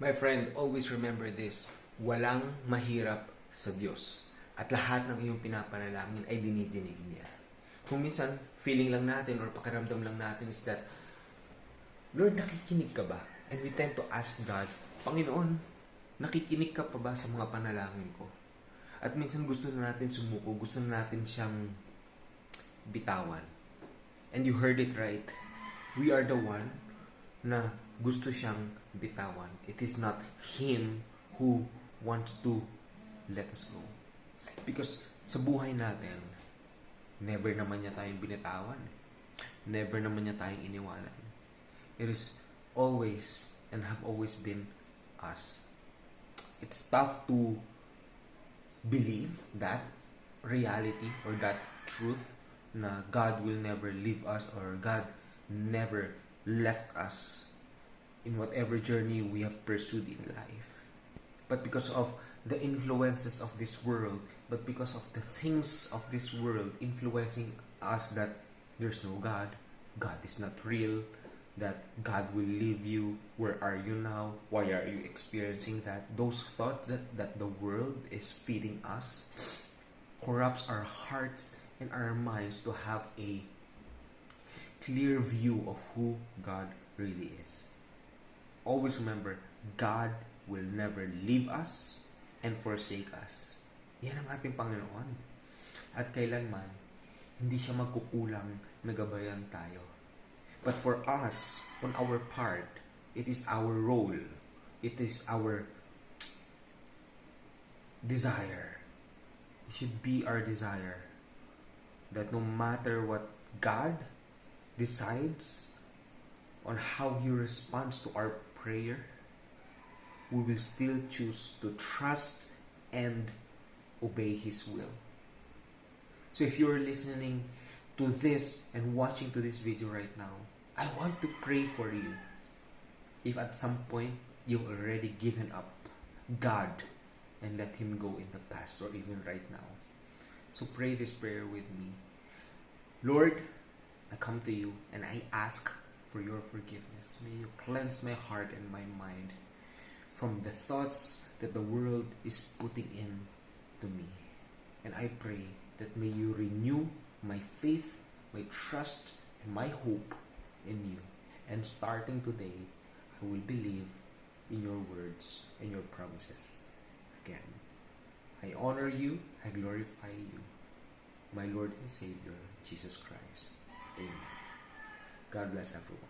My friend, always remember this. Walang mahirap sa Diyos. At lahat ng iyong pinapanalangin ay dinidinig niya. Kung minsan, feeling lang natin or pakiramdam lang natin is that, Lord, nakikinig ka ba? And we tend to ask God, Panginoon, nakikinig ka pa ba sa mga panalangin ko? At minsan gusto na natin sumuko, gusto na natin siyang bitawan. And you heard it right. We are the one na gusto siyang bitawan. It is not Him who wants to let us go. Because sa buhay natin, never naman niya tayong binitawan. Never naman niya tayong iniwanan. It is always and have always been us. It's tough to believe that reality or that truth na God will never leave us or God never left us in whatever journey we have pursued in life. But because of the influences of this world, but because of the things of this world influencing us that there's no God, God is not real, that God will leave you, where are you now, why are you experiencing that? Those thoughts that the world is feeding us corrupts our hearts and our minds to have a clear view of who God really is. Always remember, God will never leave us and forsake us. Yan ang ating Panginoon. At kailanman, hindi siya magkukulang na gabayan tayo. But for us, on our part, it is our role. It is our desire. It should be our desire that no matter what God decides on how He responds to our prayer, we will still choose to trust and obey His will. So if you're listening to this and watching to this video right now, I want to pray for you. If at some point you've already given up God and let Him go in the past or even right now. So pray this prayer with me. Lord, I come to you and I ask for your forgiveness. May you cleanse my heart and my mind from the thoughts that the world is putting in to me. And I pray that may you renew my faith, my trust, and my hope in you. And starting today, I will believe in your words and your promises. Again, I honor you, I glorify you, my Lord and Savior, Jesus Christ. Amen. God bless everyone.